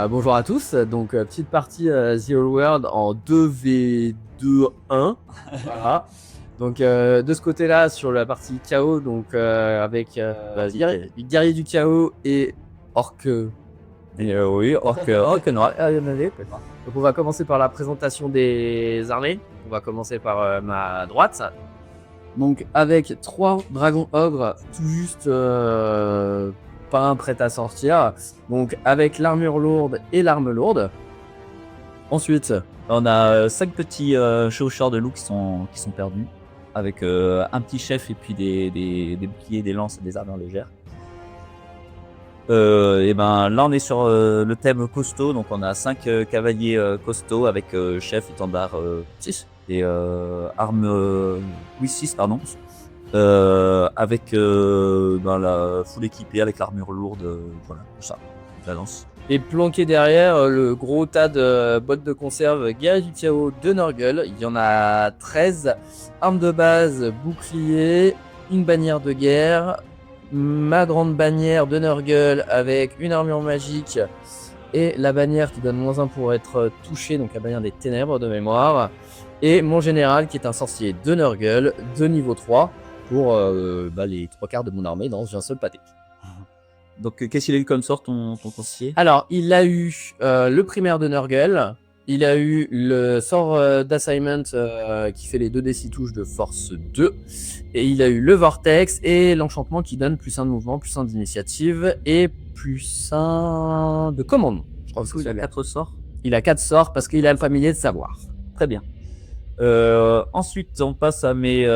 Bonjour à tous, donc petite partie The Old World en 2v2-1. Voilà. Donc de ce côté-là, sur la partie chaos, donc avec les guerriers du chaos et orc. Oui, orc noir. Donc on va commencer par la présentation des armées. On va commencer par ma droite. Donc avec 3 dragons ogres tout juste pas prêts à sortir. Donc avec l'armure lourde et l'arme lourde. Ensuite, on a 5 petits chevaucheurs de loups qui sont perdus. Avec un petit chef et puis des boucliers, des lances et des armures légères. Et ben là on est sur le thème costaud, donc on a 5 cavaliers costauds avec chef, étendard 6 et armes 6 pardon. Avec la full équipée avec l'armure lourde, voilà, ça, la lance. Et planqué derrière le gros tas de bottes de conserve guerrier du chaos de Nurgle. Il y en a 13, armes de base, bouclier, une bannière de guerre, ma grande bannière de Nurgle avec une armure magique et la bannière qui donne -1 pour être touché, donc la bannière des ténèbres de mémoire, et mon général qui est un sorcier de Nurgle de niveau 3 pour les 3/4 de mon armée dans un seul pâté. Donc qu'est-ce qu'il a eu comme sort ton sorcier? Alors il a eu le primaire de Nurgle, il a eu le sort d'assignment qui fait les 2d6 touches de force 2, et il a eu le vortex et l'enchantement qui donne +1 de mouvement, +1 d'initiative et +1 de commandement. Je crois qu'il a 4 sorts. Il a 4 sorts parce qu'il a le familier de savoir. Très bien. Ensuite on passe à mes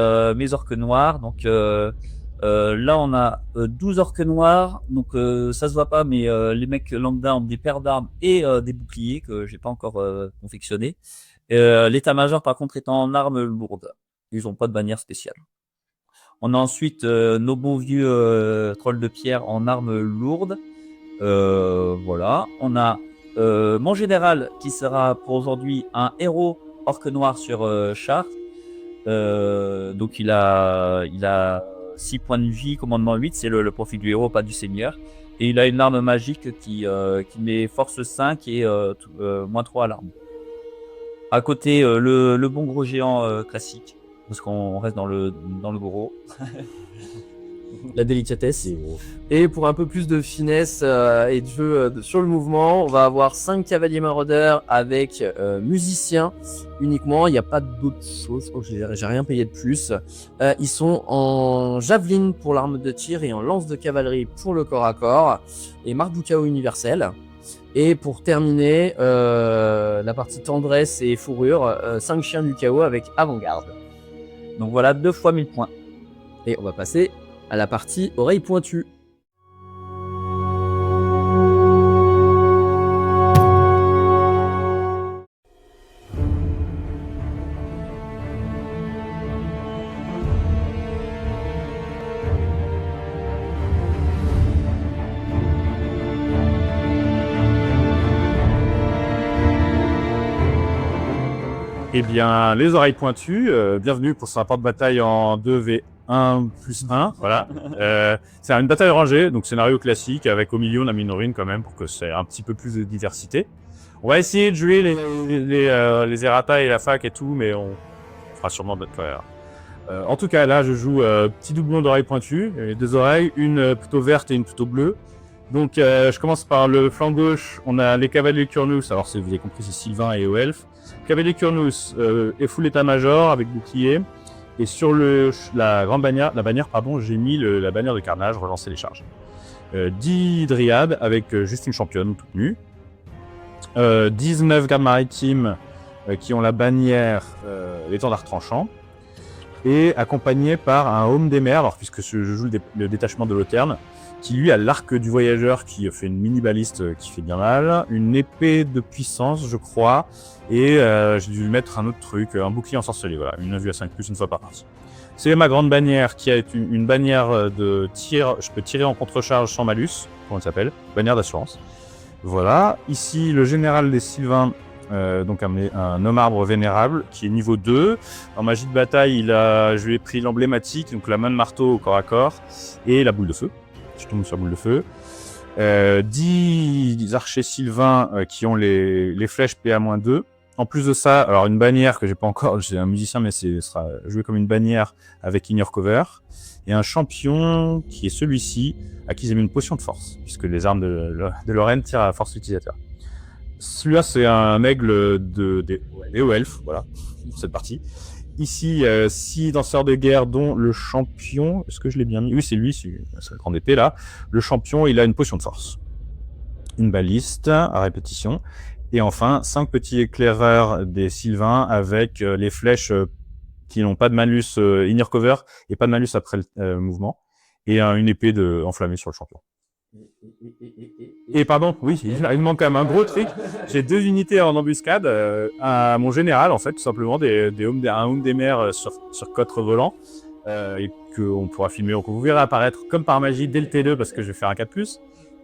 orques noirs. Donc là on a 12 orques noirs, donc ça se voit pas, mais les mecs lambda ont des paires d'armes et des boucliers que j'ai pas encore confectionné. L'état-major par contre est en armes lourdes, ils ont pas de bannière spéciale. On a ensuite nos bons vieux trolls de pierre en armes lourdes. Voilà, on a mon général qui sera pour aujourd'hui un héros orque noir sur char. Donc il a 6 points de vie, commandement 8, c'est le profil du héros, pas du seigneur. Et il a une arme magique qui met force 5 et -3 à l'arme. À côté, le bon gros géant classique, parce qu'on reste dans le gros. La délicatesse. Et pour un peu plus de finesse et de jeu sur le mouvement, on va avoir 5 cavaliers maraudeurs avec musiciens uniquement. Il n'y a pas d'autres choses, je crois que j'ai rien payé de plus. Ils sont en javeline pour l'arme de tir et en lance de cavalerie pour le corps à corps, et marque du chaos universel. Et pour terminer la partie tendresse et fourrure, 5 chiens du chaos avec avant-garde. Donc voilà, 2 fois 1000 points. Et on va passer à la partie oreille pointue. Eh bien, les oreilles pointues, bienvenue pour ce rapport de bataille en 2v1+1, voilà. C'est une bataille rangée, donc scénario classique, avec au milieu la minorine quand même, pour que c'est un petit peu plus de diversité. On va essayer de jouer les errata et la fac et tout, mais on fera sûrement d'autres fois. En tout cas, là, je joue petit doublon d'oreilles pointues, 2 oreilles, une plutôt verte et une plutôt bleue. Donc, je commence par le flanc gauche, on a les cavaliers Kurnus, alors vous avez compris, c'est Sylvain et Eoelf. Cavalier Kurnus est full état-major avec bouclier, et sur la bannière, j'ai mis la bannière de carnage, relancer les charges. 10 dryades avec juste une championne toute nue. 19 gardes maritimes qui ont la bannière l'étendard tranchant, et accompagné par un homme des mers, alors puisque je joue le détachement de Loterne, qui lui a l'arc du voyageur qui fait une mini baliste qui fait bien mal, une épée de puissance je crois, et j'ai dû lui mettre un autre truc, un bouclier en sorcellerie, voilà, une vue à 5+, une fois par partie. C'est ma grande bannière qui a une bannière de tir, je peux tirer en contre-charge sans malus, comment elle s'appelle, bannière d'assurance. Voilà, ici le général des Sylvains, donc un homme arbre vénérable qui est niveau 2. En magie de bataille, je lui ai pris l'emblématique, donc la main de marteau au corps à corps, et la boule de feu. Je tombe sur la boule de feu. 10 archers sylvains qui ont les flèches PA-2. En plus de ça, alors une bannière que j'ai pas encore, j'ai un musicien mais ce sera joué comme une bannière avec In Your Cover. Et un champion qui est celui-ci, à qui j'ai mis une potion de force, puisque les armes de Lorraine tirent à force utilisateur. Celui-là, c'est un aigle des hauts elfes, voilà, cette partie. Ici, 6 danseurs de guerre, dont le champion. Est-ce que je l'ai bien mis? Oui, c'est lui, c'est sa grande épée là. Le champion, il a une potion de force, une baliste à répétition, et enfin 5 petits éclaireurs des Sylvains avec les flèches qui n'ont pas de malus in cover et pas de malus après le mouvement, et une épée enflammée sur le champion. Et pardon, oui, il me manque quand même un gros truc. J'ai 2 unités en embuscade à mon général, en fait, tout simplement, un Homme des mers sur quatre volants, et qu'on pourra filmer, donc vous verrez apparaître comme par magie dès le T2 parce que je vais faire un 4+.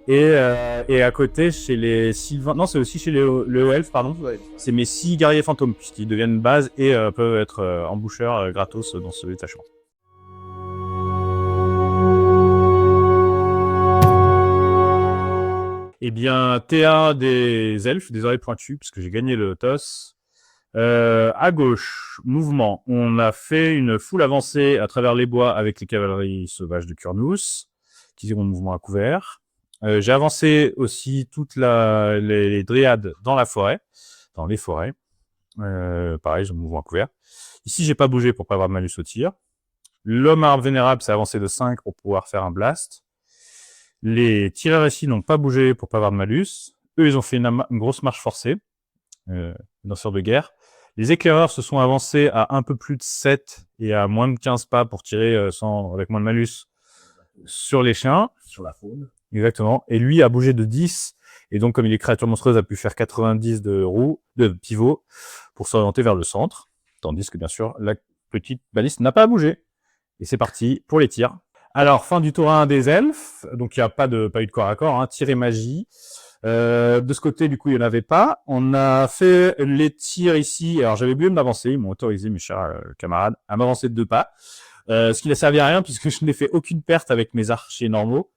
Et à côté, chez les Sylvains, non, c'est aussi chez les Elfes, pardon. C'est mes 6 guerriers fantômes, puisqu'ils deviennent base et peuvent être emboucheurs gratos dans ce détachement. Eh bien, T1 des elfes, des oreilles pointues, puisque j'ai gagné le toss. À gauche, mouvement. On a fait une foule avancée à travers les bois avec les cavaleries sauvages de Kurnous, qui ont mouvement à couvert. J'ai avancé aussi toutes les dryades dans la forêt, dans les forêts. Pareil, j'ai mouvement à couvert. Ici, j'ai pas bougé pour pas avoir de malus au tir. L'homme arbre vénérable s'est avancé de 5 pour pouvoir faire un blast. Les tireurs ici n'ont pas bougé pour pas avoir de malus. Eux, ils ont fait une grosse marche forcée, danseurs de guerre. Les éclaireurs se sont avancés à un peu plus de 7 et à moins de 15 pas pour tirer avec moins de malus sur les chiens. Sur la faune. Exactement. Et lui a bougé de 10. Et donc, comme il est créature monstrueuse, a pu faire 90 de pivot pour s'orienter vers le centre. Tandis que, bien sûr, la petite baliste n'a pas bougé. Et c'est parti pour les tirs. Alors, fin du tour 1 des elfes. Donc, il n'y a pas eu de corps à corps, hein. Tir et magie. De ce côté, du coup, il n'y en avait pas. On a fait les tirs ici. Alors, j'avais oublié de m'avancer. Ils m'ont autorisé, mes chers camarades, à m'avancer de 2 pas. Ce qui n'a servi à rien puisque je n'ai fait aucune perte avec mes archers normaux.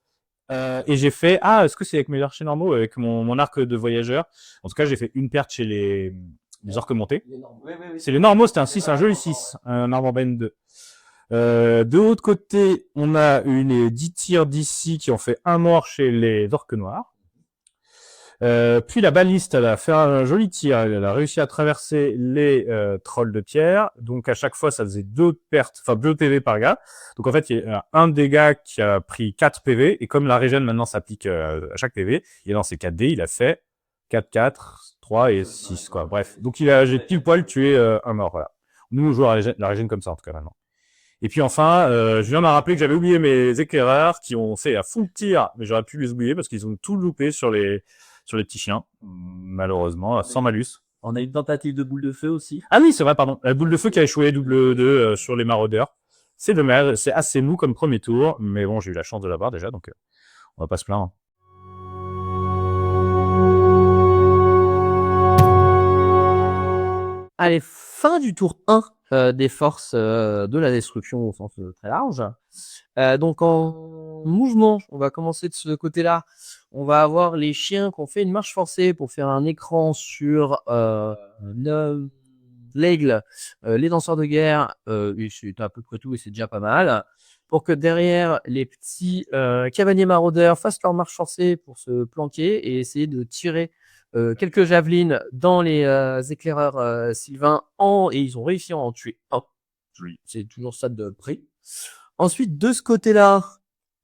Et j'ai fait, est-ce que c'est avec mes archers normaux, avec mon arc de voyageur? En tout cas, j'ai fait une perte chez les orques montés. Oui. C'est les normaux, c'était un 6, un joli 6, un arbre en benne 2. De l'autre côté, on a eu les 10 tirs d'ici qui ont fait un mort chez les orques noirs. Puis la baliste, elle a fait un joli tir, elle a réussi à traverser les trolls de pierre. Donc à chaque fois, ça faisait 2 pertes, enfin 2 PV par gars. Donc en fait, il y a un des gars qui a pris 4 PV, et comme la régène maintenant s'applique à chaque PV, il a lancé 4 dés, il a fait 4, 4, 3 et 6, quoi. Bref. Donc j'ai pile poil tué un mort, voilà. Nous, on joue la régène comme ça, en tout cas, maintenant. Et puis enfin, je viens de me rappeler que j'avais oublié mes éclaireurs qui ont fait à full tir, mais j'aurais pu les oublier parce qu'ils ont tout loupé sur les petits chiens, malheureusement, sans malus. On a une tentative de boule de feu aussi. Ah oui, c'est vrai, pardon. La boule de feu qui a échoué double 2 sur les maraudeurs. C'est dommage, c'est assez mou comme premier tour, mais bon, j'ai eu la chance de l'avoir déjà, donc on va pas se plaindre. Allez, fin du tour 1 des forces de la destruction au sens très large. Donc en mouvement, on va commencer de ce côté-là. On va avoir les chiens qui ont fait une marche forcée pour faire un écran sur l'aigle, les danseurs de guerre, et c'est à peu près tout et c'est déjà pas mal. Pour que derrière, les petits cavaliers maraudeurs fassent leur marche forcée pour se planquer et essayer de tirer quelques javelines dans les éclaireurs sylvains et ils ont réussi à en tuer un. C'est toujours ça de prix. Ensuite, de ce côté-là,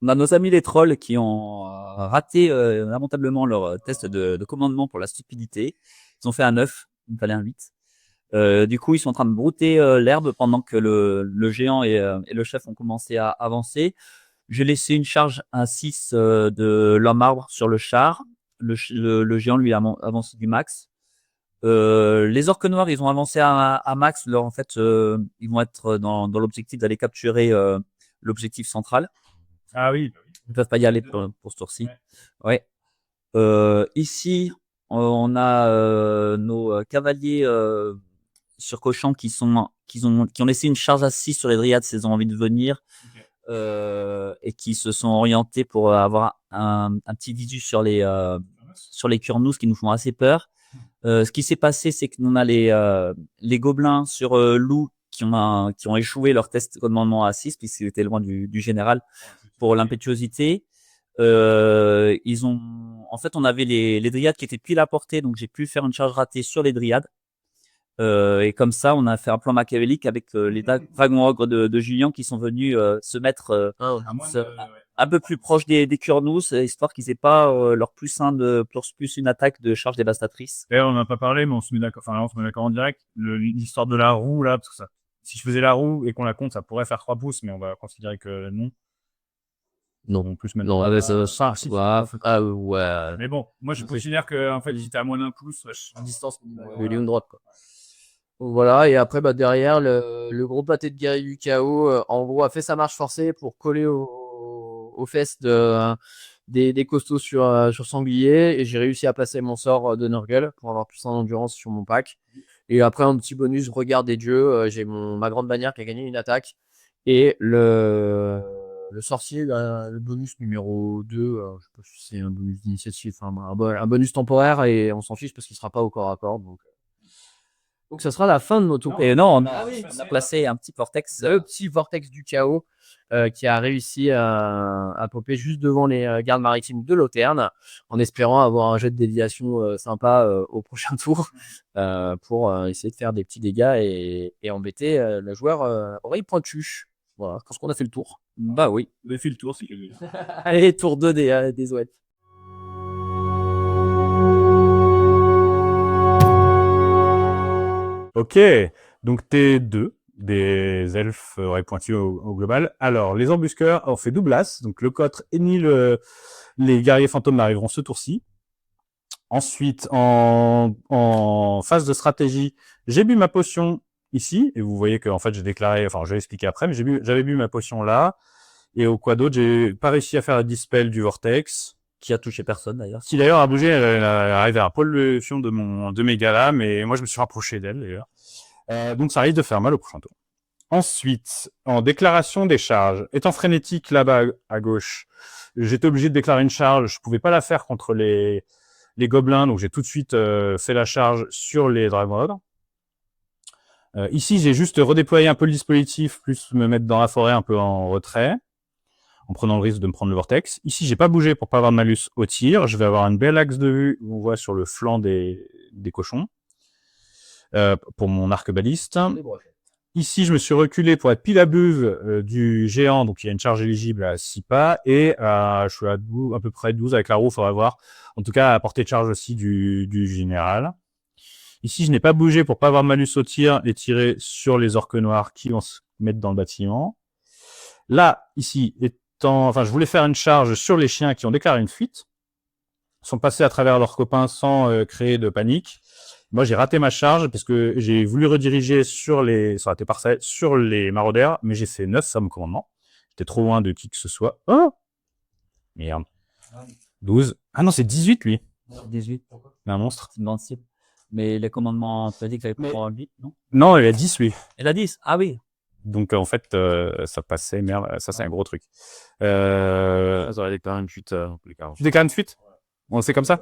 on a nos amis les trolls qui ont raté lamentablement leur test de commandement pour la stupidité. Ils ont fait un 9, il me fallait un 8. Du coup, ils sont en train de brouter l'herbe pendant que le géant et le chef ont commencé à avancer. J'ai laissé une charge à 6 de l'homme arbre sur le char. Le géant lui a avancé du max. Les orques noirs, ils ont avancé à max. En fait, ils vont être dans l'objectif d'aller capturer l'objectif central. Ah oui. Ils ne peuvent pas y aller pour ce tour-ci. Ouais. Ici, on a nos cavaliers sur cochon qui ont laissé une charge à 6 sur les dryades s'ils ont envie de venir. et qui se sont orientés pour avoir un petit visu sur les Kurnous qui nous font assez peur. Ce qui s'est passé, c'est qu'on a les gobelins sur loup qui ont échoué leur test de commandement à 6 puisqu'ils étaient loin du général pour l'impétuosité. En fait, on avait les dryades qui étaient pile à portée, donc j'ai pu faire une charge ratée sur les dryades. Et comme ça, on a fait un plan machiavélique avec les dragons ogres de Julien qui sont venus se mettre un peu plus proche des Kurnous, histoire qu'ils aient pas leur +1 de plus une attaque de charge dévastatrice. D'ailleurs, on n'en a pas parlé, mais on se met d'accord. Enfin, là, on se met d'accord en direct. L'histoire de la roue, là, parce que ça. Si je faisais la roue et qu'on la compte, ça pourrait faire 3 pouces, mais on va considérer que non. Non. En plus, même. Non, avec ça, si. ouais. Mais bon, moi, je considère que, en fait, j'étais à moins d'un pouce, en distance. Ligne droite, quoi. Voilà, et après, derrière, le gros pâté de guerrier du chaos, en gros, a fait sa marche forcée pour coller aux fesses des costauds sur sanglier, et j'ai réussi à passer mon sort de Nurgle pour avoir plus d'endurance sur mon pack. Et après, un petit bonus, regard des dieux, j'ai ma grande bannière qui a gagné une attaque, et le sorcier, le bonus numéro 2, je sais pas si c'est un bonus d'initiative, enfin, un bonus temporaire, et on s'en fiche parce qu'il sera pas au corps à corps, donc ça sera la fin de notre tour. Et non, on a placé un petit vortex. Le petit vortex du chaos qui a réussi à popper juste devant les gardes maritimes de Loterne, en espérant avoir un jet de déviation sympa au prochain tour pour essayer de faire des petits dégâts et embêter le joueur oreille pointue. Voilà, je pense qu'on a fait le tour. Bah oui. On a fait le tour, c'est que. Allez, tour 2 des ouettes. Ok, donc t'es 2 des elfes oreilles pointues au global. Alors, les embusqueurs ont fait double as, donc le cotre et ni les guerriers fantômes n'arriveront ce tour-ci. Ensuite, en phase de stratégie, j'ai bu ma potion ici, et vous voyez que en fait j'ai déclaré, enfin je vais expliquer après, mais j'avais bu ma potion là, et au quoi d'autre, j'ai pas réussi à faire la dispel du vortex. Qui a touché personne d'ailleurs. Qui d'ailleurs a bougé, elle est arrivée à un poil le fion de mes galas, mais moi je me suis rapproché d'elle d'ailleurs. Donc ça risque de faire mal au prochain tour. Ensuite, en déclaration des charges, étant frénétique là-bas à gauche, j'étais obligé de déclarer une charge, je pouvais pas la faire contre les gobelins, donc j'ai tout de suite fait la charge sur les dragons ogres. Ici, j'ai juste redéployé un peu le dispositif, plus me mettre dans la forêt un peu en retrait, en prenant le risque de me prendre le vortex. Ici, j'ai pas bougé pour pas avoir de malus au tir. Je vais avoir une belle axe de vue, on voit sur le flanc des cochons, pour mon arc-baliste. Ici, je me suis reculé pour être pile à buve du géant, donc il y a une charge éligible à 6 pas, et je suis à peu près 12 avec la roue, faudra voir. En tout cas, à portée de charge aussi du général. Ici, je n'ai pas bougé pour pas avoir malus au tir et tirer sur les orques noirs qui vont se mettre dans le bâtiment. Là, ici, je voulais faire une charge sur les chiens qui ont déclaré une fuite, sont passés à travers leurs copains sans créer de panique. Moi, j'ai raté ma charge parce que j'ai voulu rediriger ça aurait été parfait, sur les maraudeurs, mais j'ai fait 9 ça mon commandement. J'étais trop loin de qui que ce soit. Oh! Merde. 12. Ah non, c'est 18, lui. 18. C'est un monstre. C'est une bande cible. Mais les commandements, tu as dit que t'avais pas 8, non? Non, il a 10, lui. Il a 10? Ah oui. Donc, en fait, ça passait, merde, ça, c'est un gros truc. Ça aurait déclaré une fuite, en tous les cas. Tu déclares une fuite? On sait comme ça?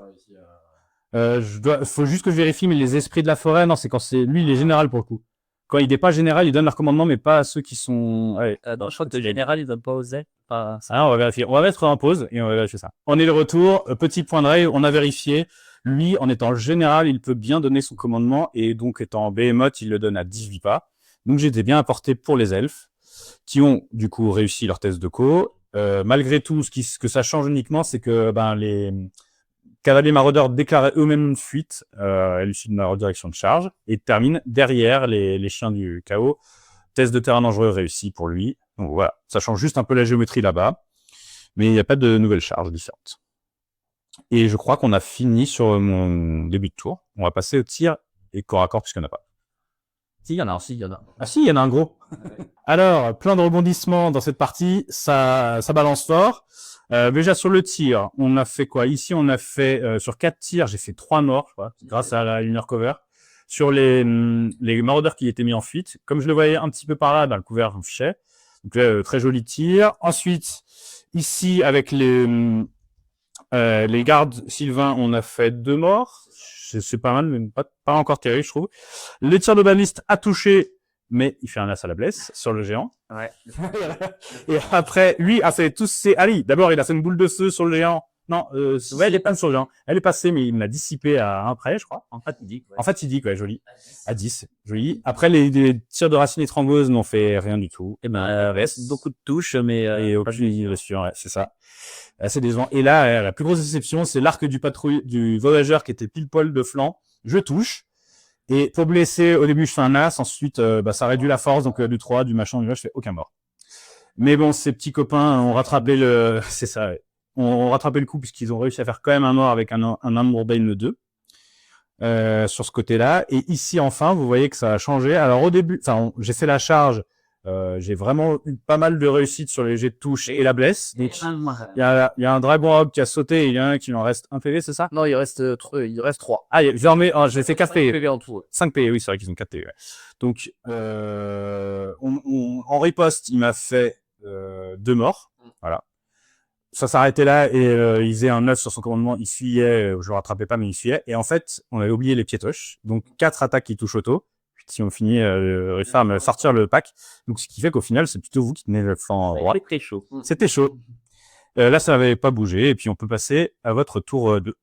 Faut juste que je vérifie, mais les esprits de la forêt, non, c'est quand lui, il est général pour le coup. Quand il n'est pas général, il donne leur commandement, mais pas à ceux qui sont, ouais. Non, je crois que le général, il donne pas aux ailes. Ah, on va vérifier. On va mettre en pause et on va vérifier ça. On est de retour. Petit point de rail, on a vérifié. Lui, en étant général, il peut bien donner son commandement et donc étant behemoth, il le donne à 18 pas. Donc j'étais bien apporté pour les elfes qui ont du coup réussi leur test de co. Malgré tout, ce que ça change uniquement, c'est que les cavaliers maraudeurs déclaraient eux-mêmes une fuite à l'issue de ma redirection de charge et terminent derrière les chiens du chaos. Test de terrain dangereux réussi pour lui. Donc voilà, ça change juste un peu la géométrie là-bas, mais il n'y a pas de nouvelles charges différentes. Et je crois qu'on a fini sur mon début de tour. On va passer au tir et corps à corps puisqu'il n'y en a pas. Si, il y en a. Ah si, il y en a un gros. Alors, plein de rebondissements dans cette partie, ça balance fort. Déjà sur le tir, on a fait quoi? Ici, on a fait sur 4 tirs, j'ai fait 3 morts, je crois, grâce à la lunar cover. Sur les maraudeurs qui étaient mis en fuite, comme je le voyais un petit peu par là, dans le couvert, j'en fichais. Donc là, très joli tir. Ensuite, ici, avec les gardes Sylvain, on a fait 2 morts. C'est pas mal, mais pas encore terrible, je trouve. Le tir de baliste a touché, mais il fait un as à la blesse sur le géant. Ouais. Et après, lui a fait tous ses... Ali, d'abord, il a fait une boule de feu sur le géant. Non, ouais, elle est pas sur le géant. Elle est passée, mais il l'a dissipée à 1 près, je crois. En fatidique. Ouais. En fatidique, ouais, joli. À 10, joli. Après, les tirs de racine étrangleuse n'ont fait rien du tout. Et reste beaucoup de touches, mais Et aucune blessure, ouais, c'est ça. Assez décevant. Et là, la plus grosse déception, c'est l'arc du voyageur qui était pile poil de flanc. Je touche. Et pour blesser, au début, je fais un as. Ensuite, ça réduit la force. Donc, du 3, du machin, du là, je fais aucun mort. Mais bon, ces petits copains ont rattrapé c'est ça, ouais. On rattrapé le coup puisqu'ils ont réussi à faire quand même un mort avec un Armor Bane 2. Sur ce côté-là. Et ici, enfin, vous voyez que ça a changé. Alors, au début, j'ai fait la charge. J'ai vraiment eu pas mal de réussite sur les jets de touche et la blesse. Donc, il y a un Dragon Rogue qui a sauté et il y en a un qui en reste 1 PV, c'est ça? Non, il reste 3. Ah, j'ai fait 4 PV. 5 PV en tout. 5 PV, oui, c'est vrai qu'ils ont 4 PV. Ouais. Donc, en riposte, il m'a fait 2 morts. Voilà. Ça s'arrêtait là et il faisait un 9 sur son commandement. Il fuyait, je le rattrapais pas, mais il fuyait. Et en fait, on avait oublié les piétoches. Donc, 4 attaques qui touchent auto. Si on finit réussir à me sortir le pack. Donc, ce qui fait qu'au final, c'est plutôt vous qui tenez le flanc droit. C'était très chaud. C'était chaud. Là, ça n'avait pas bougé. Et puis, on peut passer à votre tour 2.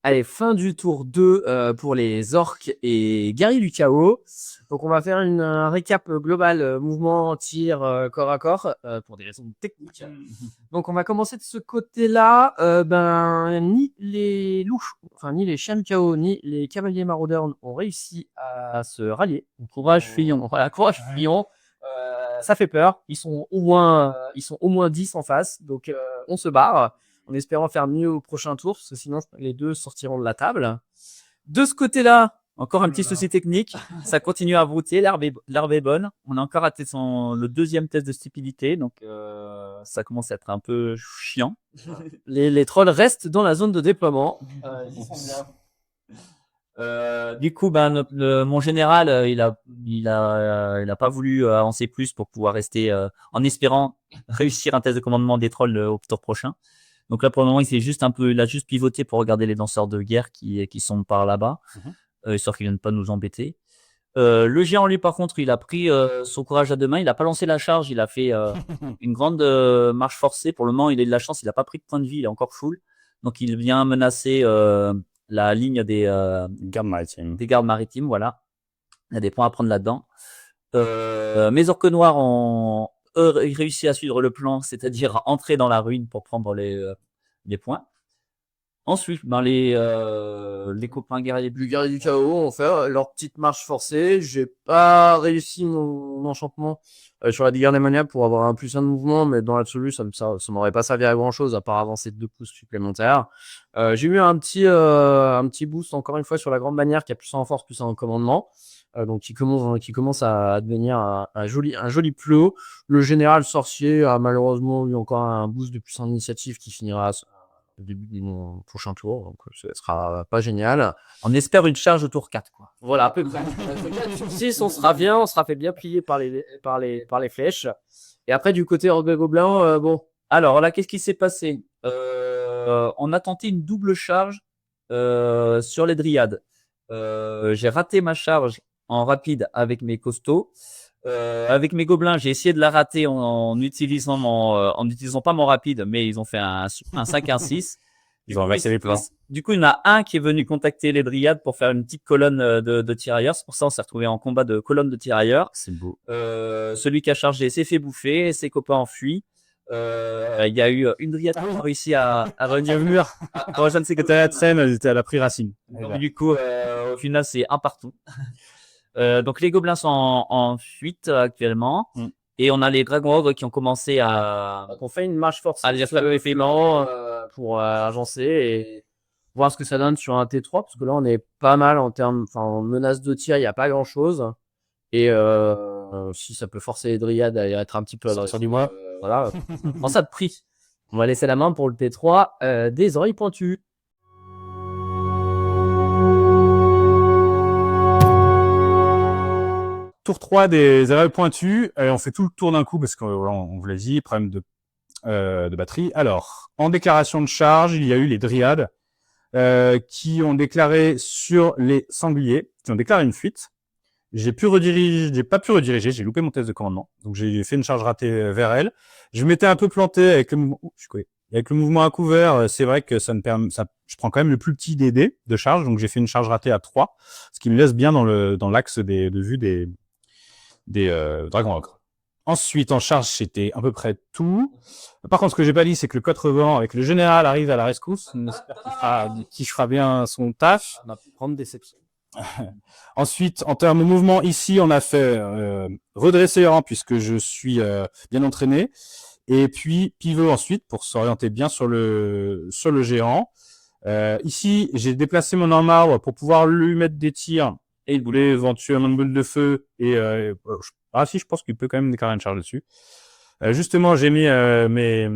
Allez, fin du tour 2 pour les orques et guerriers du chaos. Donc on va faire un récap global mouvement, tir, corps à corps pour des raisons techniques. Donc on va commencer de ce côté-là. Ni les loups, ni les chiens du chaos, ni les cavaliers maraudeurs ont réussi à se rallier. Donc, courage Fillon. Voilà, courage Fillon. Ça fait peur. Ils sont au moins 10 en face. Donc on se barre. En espérant faire mieux au prochain tour, parce que sinon les deux sortiront de la table. De ce côté-là, encore un petit souci technique, ça continue à voter, l'herbe est bonne. On a encore raté le 2e test de stupidité, donc ça commence à être un peu chiant. Les trolls restent dans la zone de déploiement. Du coup, mon général, il a pas voulu avancer plus pour pouvoir rester en espérant réussir un test de commandement des trolls au tour prochain. Donc là, pour le moment, il a juste pivoté pour regarder les danseurs de guerre qui sont par là-bas, histoire qu'ils viennent pas nous embêter. Le géant, lui, par contre, il a pris son courage à 2 mains. Il a pas lancé la charge. Il a fait une grande marche forcée. Pour le moment, il a eu de la chance. Il a pas pris de points de vie. Il est encore full. Donc, il vient menacer la ligne des gardes maritimes. Voilà. Il y a des points à prendre là-dedans. Mes orques noirs ont réussi à suivre le plan, c'est-à-dire entrer dans la ruine pour prendre les points. Ensuite, les copains guerriers du chaos ont fait leur petite marche forcée. J'ai pas réussi mon enchantement sur la Digue démoniaque pour avoir un +1 de mouvement, mais dans l'absolu, ça m'aurait pas servi à grand chose à part avancer 2 pouces supplémentaires. J'ai eu un petit boost encore une fois sur la grande bannière qui a +1 en force, +1 en commandement. Donc qui commence à devenir un joli plus haut. Le général sorcier a malheureusement eu encore un boost de +1 d'initiative qui finira au début de mon prochain tour, donc ce sera pas génial. On espère une charge au tour 4, quoi. Voilà, à peu près. 6, on sera fait bien plier par les flèches. Et après, du côté Orgue Gobelin, bon. Alors là, qu'est-ce qui s'est passé? On a tenté une double charge sur les dryades. J'ai raté ma charge en rapide avec mes costauds. Avec mes gobelins, j'ai essayé de la rater en n'utilisant pas mon rapide, mais ils ont fait un 5, un 6. Ils ont inversé les plans. Du coup, il y en a un qui est venu contacter les dryades pour faire une petite colonne de tirailleurs. C'est pour ça qu'on s'est retrouvé en combat de colonne de tirailleurs. C'est beau. Celui qui a chargé s'est fait bouffer, ses copains ont fui. Il y a eu une dryade qui a réussi à revenir au mur. Je ne sais que la scène, elle a pris racine. Donc, du coup, au final, c'est 1 partout. Donc les gobelins sont en fuite actuellement et on a les dragons ogres qui ont commencé à on fait une marche forcée effectivement pour agencer et voir ce que ça donne sur un T3 parce que là on est pas mal en menace de tir, il n'y a pas grand chose et si ça peut forcer les dryades à être un petit peu sur du mois, voilà. En ça de prix, on va laisser la main pour le T3 des oreilles pointues. tour 3 des arrêts pointus. On fait tout le tour d'un coup parce qu'on vous l'a dit, problème de batterie. Alors, en déclaration de charge, il y a eu les dryades qui ont déclaré sur les sangliers, qui ont déclaré une fuite. J'ai pas pu rediriger, j'ai loupé mon test de commandement. Donc j'ai fait une charge ratée vers elle. Je m'étais un peu planté avec le mouvement. Avec le mouvement à couvert, c'est vrai que je prends quand même le plus petit des dés de charge, donc j'ai fait une charge ratée à 3, ce qui me laisse bien dans l'axe de vue des dragons ogres. Ensuite, en charge, c'était à peu près tout. Par contre, ce que j'ai pas dit, c'est que le contrevenant avec le général arrive à la rescousse. On espère qu'il fera bien son taf. On a pu prendre déception. Ensuite, en termes de mouvement, ici, on a fait redresser rang puisque je suis bien entraîné. Et puis pivot ensuite pour s'orienter bien sur le géant. Ici, j'ai déplacé mon arme arbre pour pouvoir lui mettre des tirs. Et il voulait éventuellement une boule de feu. Et je pense qu'il peut quand même déclarer une charge dessus. Justement, j'ai mis mes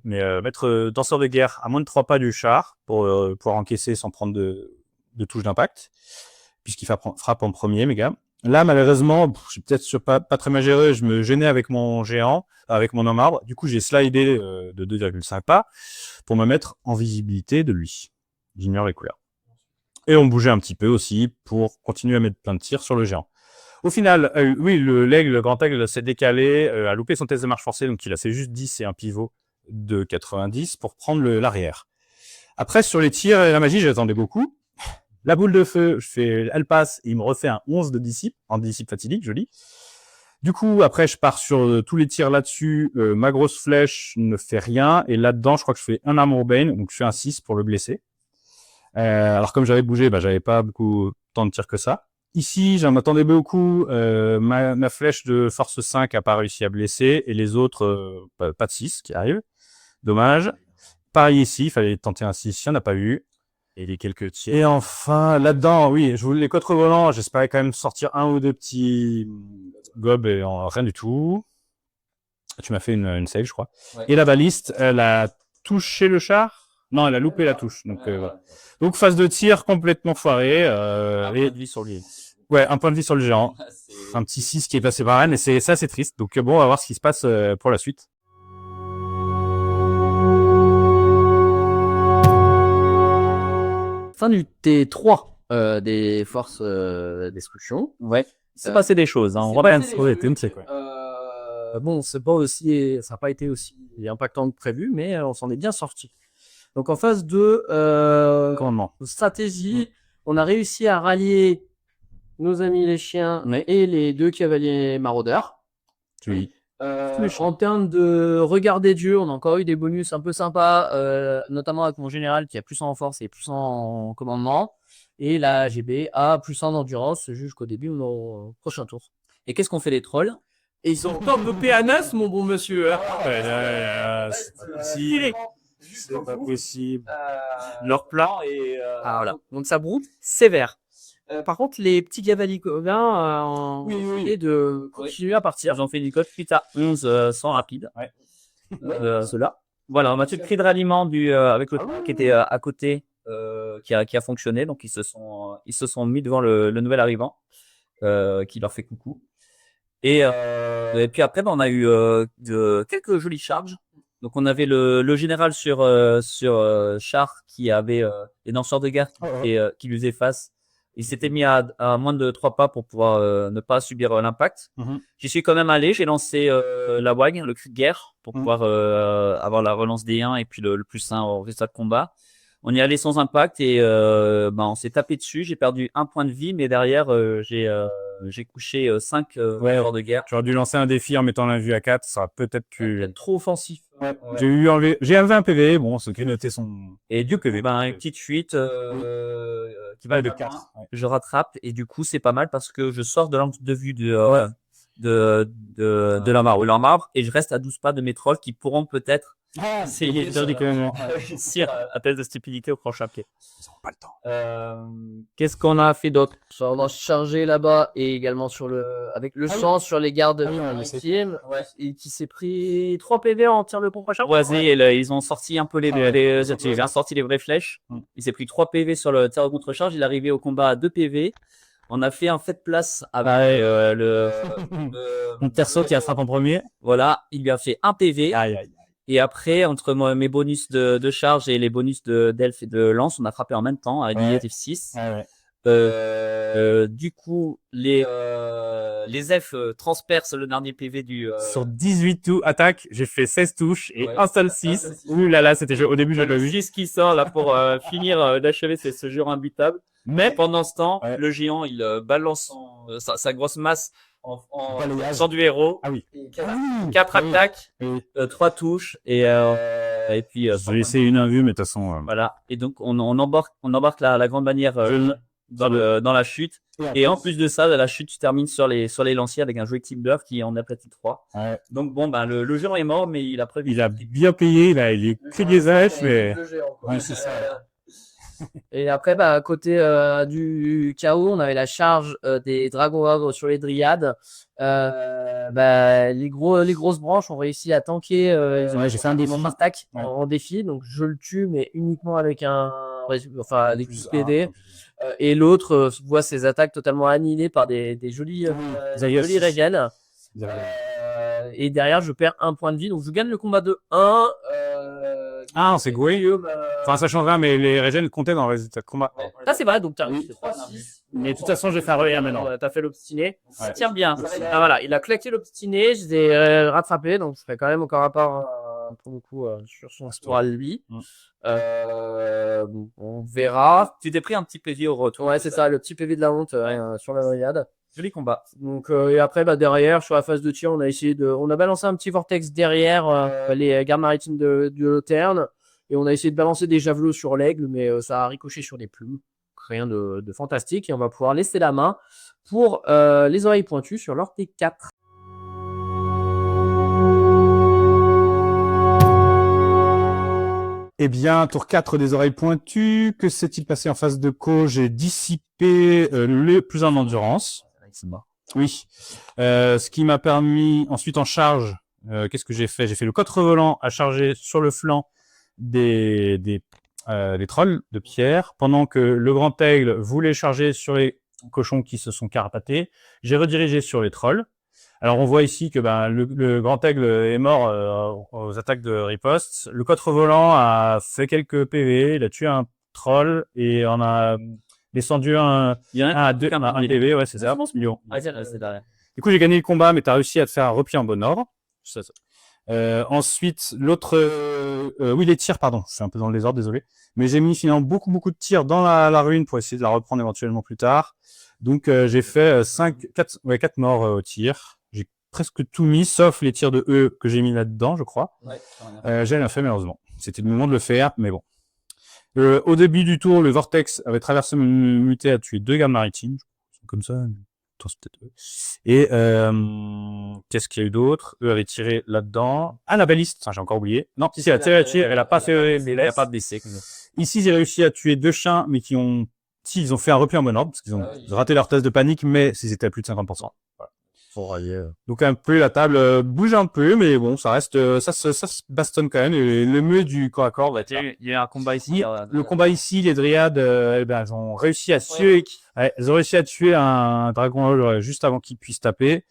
maîtres danseurs de guerre à moins de 3 pas du char pour pouvoir encaisser sans prendre de touche d'impact, puisqu'il frappe en premier, mes gars. Là, malheureusement, je suis peut-être pas très mal géré, je me gênais avec mon géant, avec mon homme arbre. Du coup, j'ai slidé de 2,5 pas pour me mettre en visibilité de lui. J'ignore les couleurs. Et on bougeait un petit peu aussi pour continuer à mettre plein de tirs sur le géant. Au final, oui, le grand aigle s'est décalé, a loupé son test de marche forcée, donc il a fait juste 10 et un pivot de 90 pour prendre l'arrière. Après, sur les tirs et la magie, j'attendais beaucoup. La boule de feu, elle passe, et il me refait un 11 de dissipe, en dissipe fatidique, joli. Du coup, après, je pars sur tous les tirs là-dessus. Ma grosse flèche ne fait rien. Et là-dedans, je crois que je fais un armor bane, donc je fais un 6 pour le blesser. Alors, comme j'avais bougé, j'avais pas beaucoup tant de tirs que ça. Ici, j'en attendais beaucoup. Ma flèche de force 5 a pas réussi à blesser. Et les autres, pas de 6 qui arrive. Dommage. Pareil ici, il fallait tenter un 6, il n'y en a pas eu. Et les quelques tirs. Et enfin, là-dedans, oui, je voulais les contre-volants, j'espérais quand même sortir un ou deux petits gobs et rien du tout. Tu m'as fait une save, je crois. Ouais. Et la baliste, elle a touché le char? Non, elle a loupé la touche. Donc, voilà. Donc, phase de tir complètement foirée. Un point de vie sur lui. Ouais, un point de vie sur le géant. Un petit 6 qui est passé par Rennes et c'est assez triste. Donc, bon, on va voir ce qui se passe pour la suite. Fin du T3 des forces destruction. Ouais. C'est passé des choses, hein. On va pas c'est quoi. Bon, c'est pas aussi, ça n'a pas été aussi impactant que prévu, mais on s'en est bien sorti. Donc en phase de stratégie, on a réussi à rallier nos amis les chiens et les 2 cavaliers maraudeurs. Oui. En termes de regard des dieux, on a encore eu des bonus un peu sympas, notamment avec mon général qui a plus en force et plus en commandement, et la GB a plus en endurance jusqu'au début de nos prochains tours. Et qu'est-ce qu'on fait les trolls? Et ils ont encore dopé Anas, mon bon monsieur. C'est pas possible. Leur plan est... voilà. Donc ça broute sévère. Par contre, les petits cavaliers copains ont essayé de continuer à partir. Ils ont fait du code suite à 11 sans rapide. Ouais. Ceux-là. Voilà, on a fait le cri de ralliement avec le qui était à côté, qui a fonctionné. Donc ils se sont mis devant le nouvel arrivant, qui leur fait coucou. Et puis après, on a eu quelques jolies charges. Donc on avait le général sur char qui avait les danseurs de guerre qui lui faisaient face. Il s'était mis à moins de 3 pas pour pouvoir ne pas subir l'impact. J'y suis quand même allé. J'ai lancé la WAG, le cri de guerre, pour pouvoir avoir la relance des 1 et puis le plus 1 au résultat de combat. On y allait sans impact et on s'est tapé dessus. J'ai perdu 1 point de vie, mais derrière, j'ai couché 5 joueurs de guerre. Tu aurais dû lancer un défi en mettant l'invue à 4, ça aurait peut-être pu... Peut-être trop offensif. Ouais. J'ai enlevé un PV, bon, ce qui est noté son... Et du PV, une petite fuite qui va de 4. Je rattrape et du coup, c'est pas mal parce que je sors de l'angle de vue de la marbre et je reste à 12 pas de mes trolls qui pourront peut-être essayer de réussir à test de stupidité au prochain pied. Ils n'ont pas le temps. Qu'est-ce qu'on a fait d'autre? On a chargé là-bas et également avec le sang sur les gardes victimes. Et qui s'est pris 3 PV en tir le prochain. Ils ont sorti un peu ils ont sorti les vraies flèches. Il s'est pris 3 PV sur le tir de contre-charge. Il est arrivé au combat à 2 PV. On a fait un fait de place avec Mon perso qui attrape en premier. voilà, il lui a fait un PV. Aïe, aïe. Et après, entre mes bonus de charge et les bonus d'elfe et de lance, on a frappé en même temps avec négatif 6. Ouais. Du coup, les elfes transpercent le dernier PV du. Sur 18 attaques, j'ai fait 16 touches et Ouais. un seul 6. Ouh là là, c'était au début, je l'ai vu. 6 qui sort là pour finir d'achever ce jeu imbutable. Mais pendant ce temps, Ouais. le géant, il balance sa grosse masse en Balayage. faisant du héros. Ah oui. Et 4 attaques, Oui. 3 touches et puis Je vais laisser une invue, mais de toute façon. voilà. Et donc on embarque la grande bannière dans la chute. Et en plus de ça, la chute se termine sur les lanciers avec un joli Timber qui en aplatit 3. Ouais. Donc bon, ben le géant est mort, mais il a prévu. Il a bien payé, il est que des elfes, mais. Ouais, c'est ça. Et après, bah, à côté du chaos, on avait la charge des dragons ogres sur les dryades. Bah, les grosses branches ont réussi à tanker. Ouais, j'ai fait un défi. mon attaque Ouais. en défi, donc je le tue, mais uniquement avec des Plus PD. Et l'autre voit ses attaques totalement annihilées par des jolies Zayas. régènes. Et derrière, je perds un point de vie, donc je gagne le combat de 1. Ah, c'est Goué. Enfin, ça change rien, mais les régènes comptaient dans le résultat de combat. Ah, c'est vrai, donc t'as Oui. 3-6. Mais de toute façon, je vais faire relire maintenant. T'as fait l'obstiné. Ouais. Tiens bien. Ah, voilà, il a claqué l'obstiné, je l'ai rattrapé, donc je ferai quand même encore un part pour le coup sur son tour à lui. Mm. On verra. Tu t'es pris un petit PV au retour. Ouais, c'est ça, le petit PV de la honte sur la noyade. Joli combat. Donc et après bah derrière sur la phase de tir, on a balancé un petit vortex derrière les gardes maritimes de Loterne et on a essayé de balancer des javelots sur l'aigle, mais ça a ricoché sur les plumes. Rien de fantastique et on va pouvoir laisser la main pour les oreilles pointues sur leur T4. Eh bien, tour 4 des oreilles pointues. Que s'est-il passé en phase de co? J'ai dissipé le plus en endurance. Oui. Ce qui m'a permis, ensuite en charge, qu'est-ce que j'ai fait? J'ai fait le cotre volant à charger sur le flanc des trolls de pierre, pendant que le grand aigle voulait charger sur les cochons qui se sont carapatés. J'ai redirigé sur les trolls. Alors on voit ici que le grand aigle est mort aux attaques de riposte. Le cotre volant a fait quelques PV, il a tué un troll et on a descendu un PV, ouais c'est ça. Million. Ah, tiens, c'est derrière. Du coup j'ai gagné le combat, mais t'as réussi à te faire un repli en bon ordre. Ensuite, l'autre, oui, les tirs, pardon, je suis un peu dans le désordre, désolé. Mais j'ai mis finalement beaucoup de tirs dans la ruine pour essayer de la reprendre éventuellement plus tard. Donc, j'ai fait 4 morts au tir. J'ai presque tout mis, sauf les tirs de E que j'ai mis là-dedans, je crois. Ouais, J'ai rien fait, malheureusement. C'était le moment de le faire, mais bon. Au début du tour, le Vortex avait traversé mon muté à tuer 2 gardes maritimes. Comme ça. Attends, c'est peut-être eux. Et qu'est-ce qu'il y a eu d'autre? Eux avaient tiré là-dedans. Ah, la baliste. J'ai encore oublié. Non, si, elle a tiré, elle a pas fait les Il n'y a laisses. pas de décès. Ici, j'ai réussi à tuer 2 chiens, mais ils ont fait un repli en bon ordre, parce qu'ils ont raté leur test de panique, mais s'ils étaient à plus de 50%. Voilà. Donc un peu, la table bouge un peu, mais bon, ça reste, ça se bastonne quand même. Et le mieux du corps à corps va être là. Il y a un combat ici. Le combat ici, les dryades, elles ont réussi à tuer, elles ont réussi à tuer un dragon juste avant qu'il puisse taper.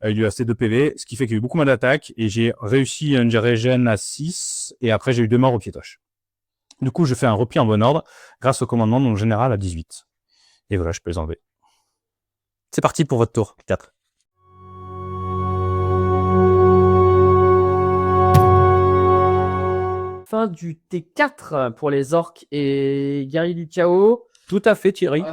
Il lui a resté 2 PV, ce qui fait qu'il y a eu beaucoup moins d'attaques, et j'ai réussi une régène à 6, et après j'ai eu 2 morts au piétoche. Du coup, je fais un repli en bon ordre, grâce au commandement de mon général à 18. Et voilà, je peux les enlever. C'est parti pour votre tour, 4. Fin du T4 pour les orques et guerriers du chaos. Tout à fait, Thierry.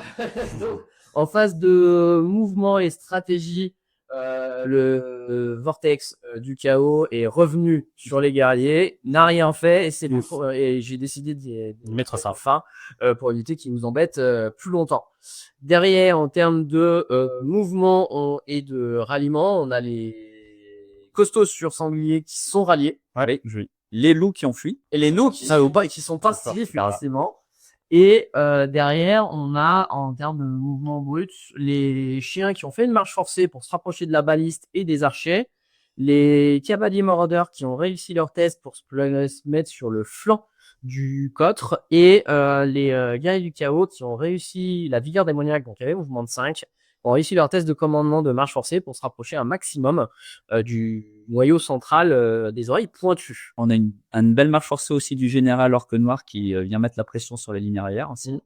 En phase de mouvement et stratégie, le vortex du chaos est revenu sur les guerriers, n'a rien fait et j'ai décidé d'y mettre sa fin pour éviter qu'il nous embête plus longtemps. Derrière, en termes de mouvement et de ralliement, on a les costauds sur sangliers qui sont ralliés. Ouais, joli. Les loups qui ont fui. Et les loups qui sont pas stylés, forcément. Et derrière, on a, en termes de mouvement brut, les chiens qui ont fait une marche forcée pour se rapprocher de la baliste et des archers, les cavaliers maraudeurs qui ont réussi leur test pour se mettre sur le flanc du Cotre et les guerriers du chaos qui ont réussi la vigueur démoniaque, donc il y avait mouvement de 5, ont réussi leur test de commandement de marche forcée pour se rapprocher un maximum du noyau central des oreilles pointues. On a une belle marche forcée aussi du général Orque Noir qui vient mettre la pression sur les lignes arrière aussi.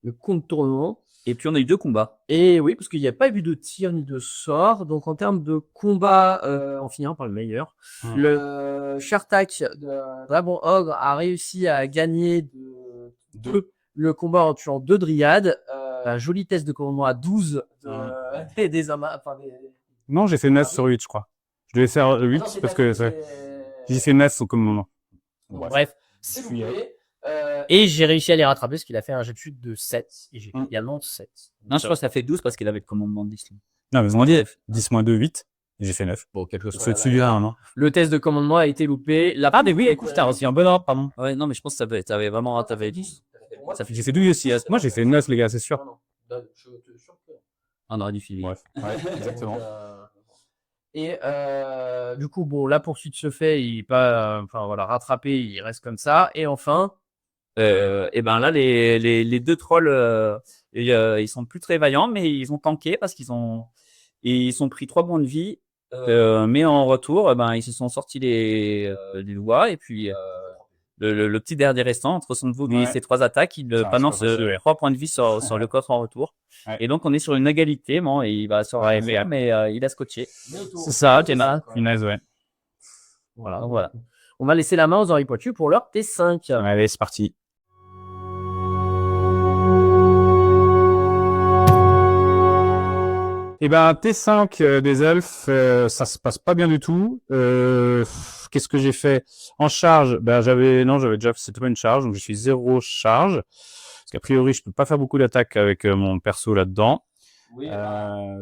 Le contournement. Et puis on a eu 2 combats. Et oui, parce qu'il n'y a pas eu de tir ni de sort. Donc en termes de combat, en finirant par le meilleur, le Shartak de Dragon Ogre a réussi à gagner le combat en tuant 2 dryades. Un joli test de commandement à 12 des amas. Enfin, Non, j'ai fait 9 sur 8, je crois. Je devais faire 8 parce que j'ai fait 9 au commandement. Bref, c'est loupé. Et j'ai réussi à les rattraper parce qu'il a fait un jet de chute de 7. Et j'ai également 7. Non, je crois que ça fait 12 parce qu'il avait le commandement de 10. Non, mais on dit 10 moins 2, 8. Et j'ai fait 9. Bon, quelque chose. C'est celui-là, non? Le test de commandement a été loupé. Ah, mais oui, écoute, t'as aussi un bon ordre, pardon. Ouais, non, mais je pense que t'avais vraiment, t'avais 10. J'ai fait 12 aussi. Moi, j'ai fait 9, les gars, c'est sûr. On aurait dû filer. Bref. Ouais, exactement. Et du coup, bon, la poursuite se fait, il est pas, enfin voilà, rattrapé, il reste comme ça. Et enfin, et ben là, les 2 trolls, ils sont plus très vaillants, mais ils ont tanké parce qu'ils ont pris 3 points de vie. Mais en retour, ben ils se sont sortis les doigts et puis le petit dernier restant entre son nouveau et ses 3 attaques, il balance 3 points de vie sur le coffre en retour. Ouais. Et donc on est sur une égalité, bon, et il va se rêver, mais il a scotché. C'est ça, Théma. Punaise, ouais. Voilà. On va laisser la main aux oreilles pointues pour leur T5. Allez, c'est parti. Eh ben, T5 des elfes, ça se passe pas bien du tout. Qu'est-ce que j'ai fait? En charge, ben j'avais déjà, c'était pas une charge, donc je suis 0 charge. Parce qu'a priori, je peux pas faire beaucoup d'attaques avec mon perso là-dedans. Oui,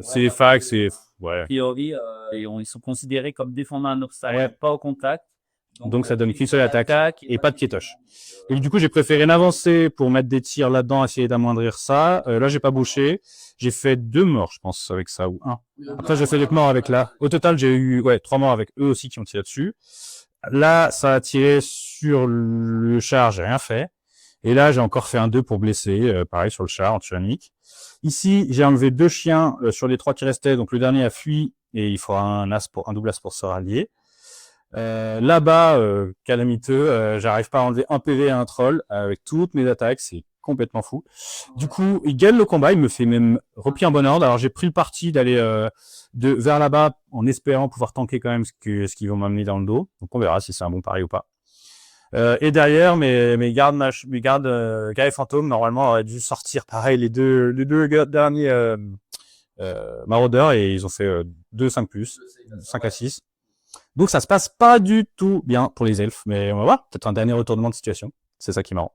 c'est les facs, c'est, ouais. A priori, ils sont considérés comme défendant un obstacle, pas au contact. Donc ça donne qu'une seule attaque et pas de piétoche. Et du coup, j'ai préféré l'avancer pour mettre des tirs là-dedans, essayer d'amoindrir ça. Là, j'ai pas bouché. J'ai fait 2 morts, je pense, avec ça, ou 1. Après, j'ai fait des morts avec là. Au total, j'ai eu 3 morts avec eux aussi qui ont tiré dessus. Là, ça a tiré sur le char, j'ai rien fait. Et là, j'ai encore fait un 2 pour blesser, pareil sur le char, en tyrannique. Ici, j'ai enlevé 2 chiens sur les 3 qui restaient. Donc le dernier a fui et il faudra un double as pour se rallier. Là-bas, calamiteux, j'arrive pas à enlever un PV à un troll avec toutes mes attaques, c'est complètement fou. Du coup, il gagne le combat, il me fait même repli en bon ordre. Alors j'ai pris le parti d'aller vers là-bas en espérant pouvoir tanker quand même ce qu'ils vont m'amener dans le dos. Donc on verra si c'est un bon pari ou pas. Et derrière, mes gardes guerriers fantômes normalement auraient dû sortir pareil les deux derniers maraudeurs et ils ont fait 2 5+, 5 à 6. Donc ça se passe pas du tout bien pour les elfes, mais on va voir, peut-être un dernier retournement de situation. C'est ça qui est marrant.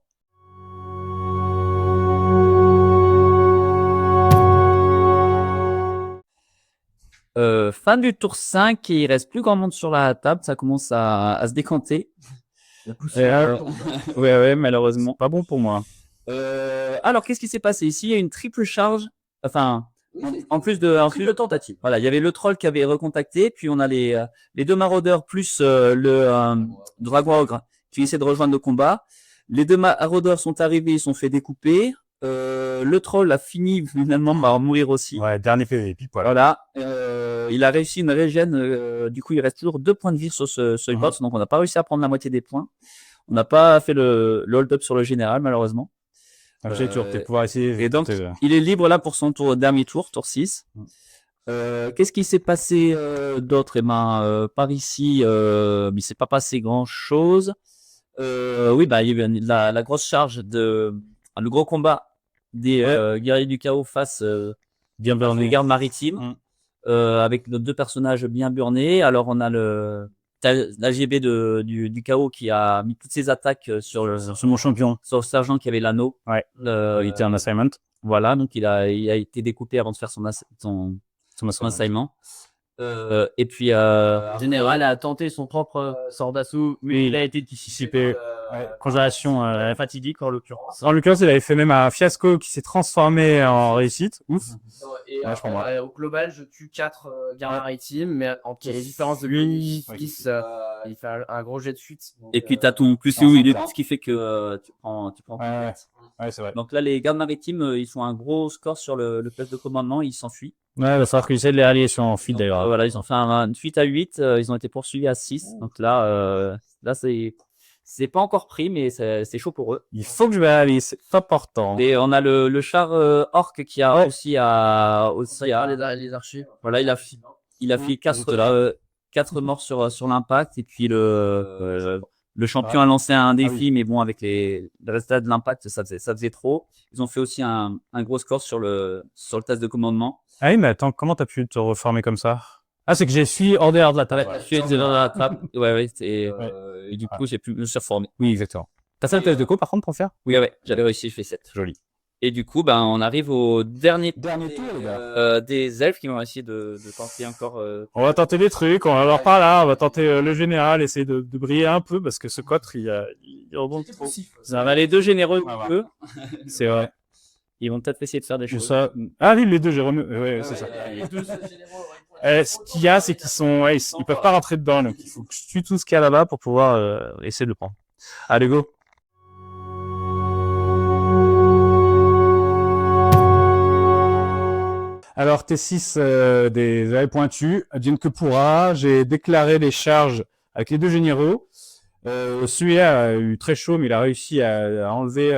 Fin du tour 5, et il reste plus grand monde sur la table, ça commence à se décanter. Ouais, malheureusement. Pas bon pour moi. Alors, qu'est-ce qui s'est passé ici? Il y a une triple charge, enfin, en plus de tentative. Voilà, il y avait le troll qui avait recontacté, puis on a les 2 maraudeurs plus le dragon ogre qui essaie de rejoindre le combat. Les 2 maraudeurs sont arrivés, ils sont fait découper. Le troll a fini finalement par mourir aussi. Ouais, dernier PV, pile poil. Voilà. Il a réussi une régène. Du coup, il reste toujours 2 points de vie sur ce boss, donc on n'a pas réussi à prendre la moitié des points. On n'a pas fait le hold-up sur le général, malheureusement. J'ai toujours peut-être pouvoir essayer. Et donc, il est libre là pour son dernier tour 6. Qu'est-ce qui s'est passé d'autre? Eh ben, par ici, il s'est pas passé grand-chose. Oui, bah, il y a eu la grosse charge le gros combat des guerriers du chaos face bien burné. Les gardes maritimes, avec nos 2 personnages bien burnés. Alors, on a l'AGB du chaos qui a mis toutes ses attaques sur mon champion, sur le sergent qui avait l'anneau. Ouais. Il était en assignment. Voilà, donc il a été découpé avant de faire son assignment. Et puis Le général a tenté son propre sort d'assaut, mais il a été Dissipé. Congélation fatidique en l'occurrence. En l'occurrence, il avait fait même un fiasco qui s'est transformé en réussite. Ouf. Et Ouais, je comprends. au global, je tue 4 gardes maritimes, mais entre les différences de lui, il fait un gros jet de fuite. et puis t'as ton plus où il est ce qui fait que tu prends Ouais, ouais, c'est vrai. Donc là les gardes maritimes ils font un gros score sur le poste de commandement, ils s'enfuient. Ouais, il va falloir qu'ils essaient de les rallier sur en fuite Donc, d'ailleurs. voilà, ils ont fait une fuite à 8, ils ont été poursuivis à 6. Donc là c'est pas encore pris mais c'est chaud pour eux. Il faut que je vais rallier, c'est important. Et on a le char orc qui a aussi Les archers. voilà, il a fait 4 morts sur l'impact et puis le champion a lancé un défi mais bon avec les résultats de l'impact ça faisait trop. Ils ont fait aussi un gros score sur le test de commandement. Ah oui, mais attends, comment t'as pu te reformer comme ça? Ah, c'est que j'ai suis hors dehors de la table. Je suis dans la trappe. Ouais, et du coup j'ai pu me reformer. Oui, exactement. T'as ça le test de co par contre pour faire? Oui, ouais, j'avais réussi, je fais 7. Joli. Et du coup, on arrive au dernier tour, les gars. des elfes qui vont essayer de tenter encore. On va tenter des trucs, on va leur parler là, on va tenter le général, essayer de briller un peu parce que ce cotre il rebondit trop. Ça va les deux généreux, eux. C'est vrai. Ils vont peut-être essayer de faire des choses. Ça... Ah oui, les deux Jérôme, ouais, c'est ça. Ce qu'il y a, c'est qu'ils sont, ils peuvent pas rentrer dedans, donc il faut que je tue tout ce qu'il y a là-bas pour pouvoir essayer de le prendre. Allez, go. Alors, T6 des arrêts pointus, advienne que pourra. J'ai déclaré les charges avec les deux généraux. Celui-là a eu très chaud, mais il a réussi à enlever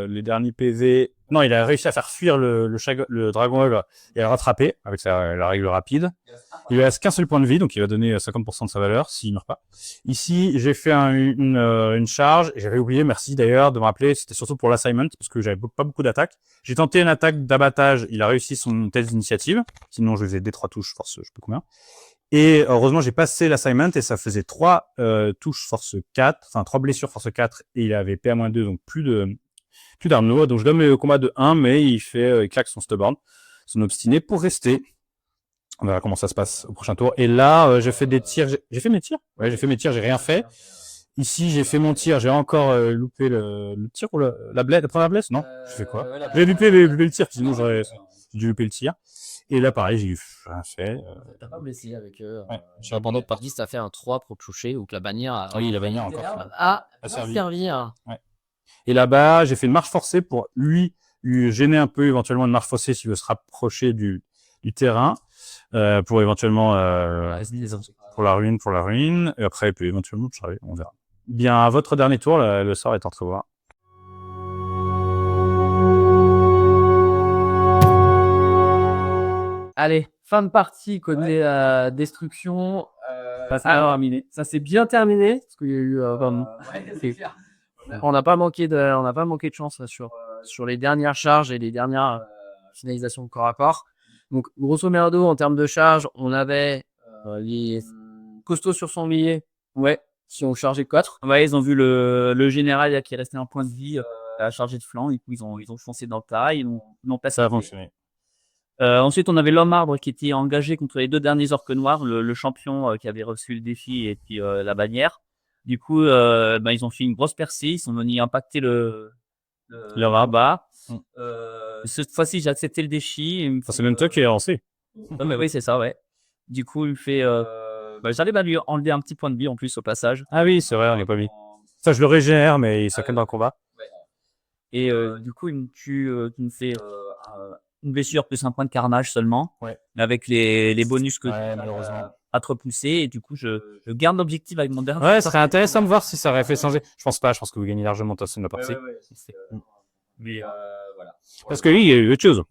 les derniers PV. Non, il a réussi à faire fuir le dragon ogre et à le rattraper avec la règle rapide. Il lui reste qu'un seul point de vie, donc il va donner 50% de sa valeur s'il meurt pas. Ici, j'ai fait une charge. J'avais oublié, merci d'ailleurs de me rappeler, c'était surtout pour l'assignment, parce que j'avais pas beaucoup d'attaques. J'ai tenté une attaque d'abattage, il a réussi son test d'initiative. Sinon, je faisais des 3 touches force, je sais pas combien. Et heureusement, j'ai passé l'assignment et ça faisait 3 touches force 4, enfin 3 blessures force 4 et il avait PA-2, donc plus d'armes noires. Donc je donne le combat de 1, mais il claque son stubborn, son obstiné pour rester. On verra comment ça se passe au prochain tour. Et là, j'ai fait des tirs. J'ai fait mes tirs. Ouais, j'ai fait mes tirs, j'ai rien fait. Ici, j'ai fait mon tir, j'ai encore loupé le tir ou la blesse, la première blesse, non? Je fais quoi? J'ai loupé le tir, sinon j'aurais dû louper le tir. Et là, pareil, j'ai rien fait. T'as pas blessé avec eux. Ouais. Sur la bande partie, t'as fait un 3 pour te toucher ou que la bannière a... Oui, la bannière encore. a servi. servir. Ouais. Et là-bas, j'ai fait une marche forcée pour lui gêner un peu, éventuellement une marche forcée s'il veut se rapprocher du terrain, pour éventuellement, pour la ruine, et après, il peut éventuellement charger, on verra. Bien, à votre dernier tour, le sort est entrevoir. Allez, fin de partie côté destruction. Alors, ça s'est bien terminé parce qu'il y a eu on n'a pas manqué de chance là, sur les dernières charges et les dernières finalisations de corps à corps. Donc grosso merdo en termes de charge, on avait les costauds sur son billet. Ouais, si on chargeait 4. Ouais, ils ont vu le général qui est resté un point de vie à charger de flanc et puis ils ont foncé dans le tas, ils l'ont placé. Ça a fonctionné. Ensuite, on avait l'homme arbre qui était engagé contre les deux derniers orques noirs, le champion qui avait reçu le défi et puis la bannière. Du coup, ils ont fait une grosse percée, ils sont venus impacter le rabat. Cette fois-ci, j'ai accepté le défi. C'est même toi qui as lancé. Mais oui, c'est ça, ouais. Du coup, il fait. J'allais lui enlever un petit point de vie en plus au passage. Ah oui, c'est vrai, on l'a pas mis. Ça, je le régénère, mais il s'accorde dans le combat. Et du coup, il me fait une blessure plus un point de carnage seulement. Ouais. Mais avec les bonus que malheureusement. à te repousser. Et du coup, je garde l'objectif avec mon dernier. Ouais, ce serait intéressant de voir si ça aurait fait changer. Je pense pas, je pense que vous gagnez largement de la partie. Mais voilà. Parce que oui, il y a eu autre chose.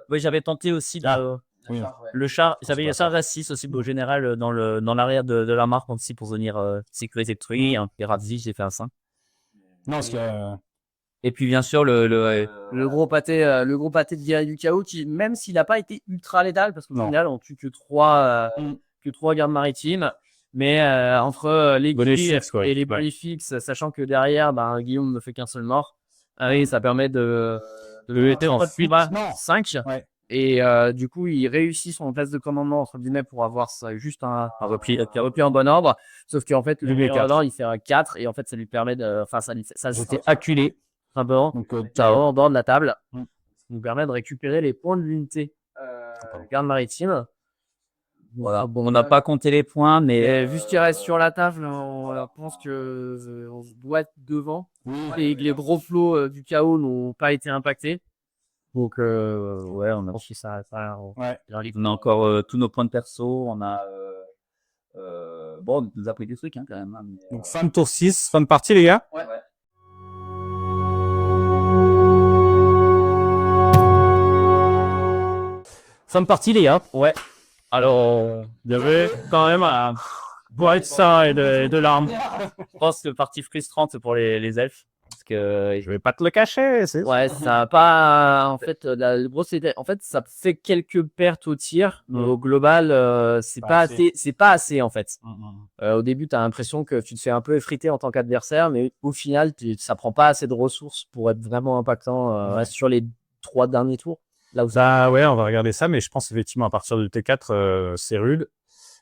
Oui, j'avais tenté aussi le char. J'avais le char R6 aussi au général dans l'arrière de la marque aussi pour venir sécuriser le truc. Un Pirazzi, j'ai fait un 5. Non, parce que et puis bien sûr le gros pâté de guerrier du chaos qui, même s'il n'a pas été ultra létal, parce qu'au final on tue que 3 gardes maritimes, mais entre les grilles et les bonifix, sachant que derrière Guillaume ne fait qu'un seul mort, ça permet de le jeter en 5. Ouais. Et du coup, il réussit son place de commandement, entre guillemets, pour avoir ça, juste un repli en bon ordre. Sauf qu'en fait, le meilleur ordre, il fait un 4. Et en fait, ça lui permet de. Enfin, ça s'était acculé. Simplement. Donc, ça en bord de la table. Ça nous permet de récupérer les points de l'unité garde maritime. Voilà. Bon, on n'a pas compté les points, mais Vu ce qui reste sur la table, on pense que on doit être devant. Et que les gros flots du chaos n'ont pas été impactés. Donc, ouais, on a aussi ça. Ouais. On a encore tous nos points de perso. On a. Bon, on nous a pris des trucs, hein, quand même. Hein, mais, Donc, fin de tour 6, fin de partie, les gars. ouais. Fin de partie, les gars. Ouais. Alors, il y avait quand même un bois de sang et de larmes. Je pense que partie frustrante pour les elfes. Parce que Je vais pas te le cacher. Ouais, ça a pas. En fait, la grosse idée. En fait, ça fait quelques pertes au tir. Mais au global, c'est pas assez. C'est pas assez, en fait. Au début, tu as l'impression que tu te fais un peu effriter en tant qu'adversaire, mais au final, ça prend pas assez de ressources pour être vraiment impactant sur les 3 derniers tours. Là où Ça, ouais, on va regarder ça, mais je pense effectivement à partir du T4, c'est rude.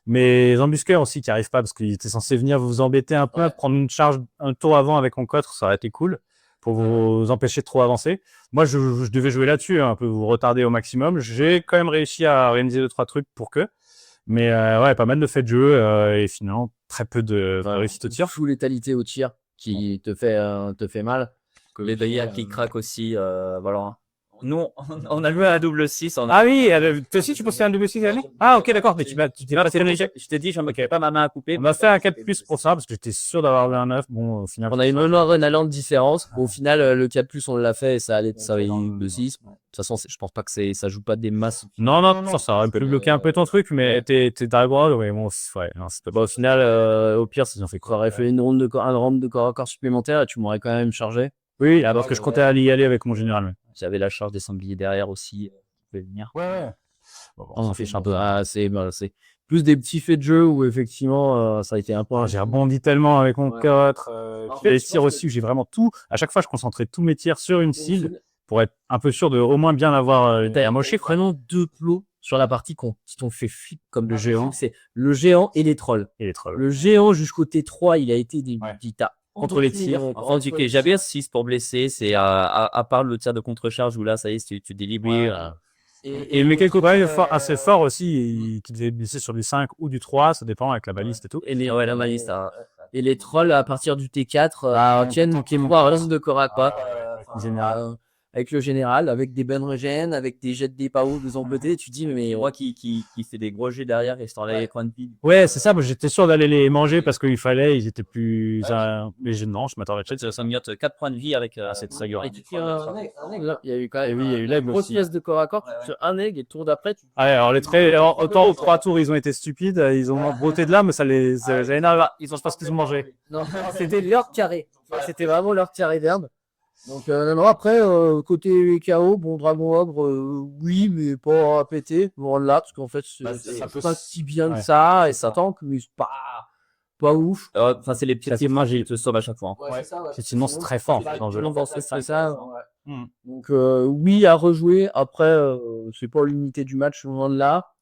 Mais les embusqueurs aussi qui arrivent pas parce qu'ils étaient censés venir vous embêter un peu, prendre une charge un tour avant avec Oncotre, ça aurait été cool pour vous empêcher de trop avancer. Moi, je devais jouer là-dessus, un peu vous retarder au maximum. J'ai quand même réussi à organiser 2-3 trucs pour que. Mais ouais, pas mal de faits de jeu et finalement très peu de réussite au tir. Full létalité au tir qui te fait mal. les dayas qui craquent aussi. Voilà. Nous, on a joué à la double 6. Ah oui, toi aussi tu pensais à un double 6 allez. Ah ok, d'accord, mais tu t'es pas passé le échec. Je t'ai dit, je n'avais pas ma main à couper. On a fait un 4+ pour ça parce que j'étais sûr d'avoir eu un 9. Bon, au final. On a une run de différence. Au final, le 4+, on l'a fait et ça allait le 6. De toute façon, je pense pas que ça joue pas des masses. Non, ça aurait pu bloquer un peu ton truc, mais t'es dans le bras, ouais, bon, ouais, non, c'était Bon, au final, au pire, ça fait quoi? J'aurais fait une round de corps à corps supplémentaire et tu m'aurais quand même chargé. Oui, alors que je comptais y aller avec mon général. J'avais la charge des sangliers derrière aussi. Qui pouvait venir. Ouais. On en fiche un peu. C'est plus des petits faits de jeu où effectivement, ça a été un peu. J'ai rebondi tellement avec mon cotre. Les tirs aussi, j'ai vraiment tout. À chaque fois, je concentrais tous mes tirs sur une cible pour être un peu sûr de au moins bien avoir. T'as moché vraiment 2 plots sur la partie qui t'ont fait flip comme le géant. C'est le géant et les trolls. Le géant jusqu'au T3, il a été des t'as contre les tirs. J'avais 6 pour blesser. C'est à part le tir de contre-charge où là, ça y est, tu délibères. Et mais quelques balles assez forts aussi, qui devaient blesser sur du 5 ou du 3, ça dépend avec la baliste et tout. Et la baliste. Et les trolls à partir du T4 tiennent qui reste de corps à corps. Avec le général, avec des bonnes régènes, avec des jets de dépao, des embêtés, tu dis mais moi qui fait des gros jets derrière et je t'enlève les points de vie. Ouais, c'est ça, j'étais sûr d'aller les manger parce qu'il fallait, ils étaient plus mais non, je m'attendais pas. Ça me gâte 4 points de vie avec cette sagure. Il y a eu quand même une grosse pièce de corps à corps sur un egg et le tour d'après. Alors autant aux 3 tours ils ont été stupides, ils ont brouté de là, mais ça les a énervé. Ils ont pas ce qu'ils ont mangé. Non, c'était leur carré. C'était vraiment leur carré d'herbe. Donc non, après côté KO, bon Dragon Ogre oui mais pas à péter bon là parce qu'en fait c'est pas si bien que ça et ça tank mais c'est pas ouf. Enfin c'est les petites magies qui te sauvent à chaque fois. Sinon c'est très fort dans le jeu. C'est ça. Donc oui à rejouer après c'est pas l'unité du match loin de là.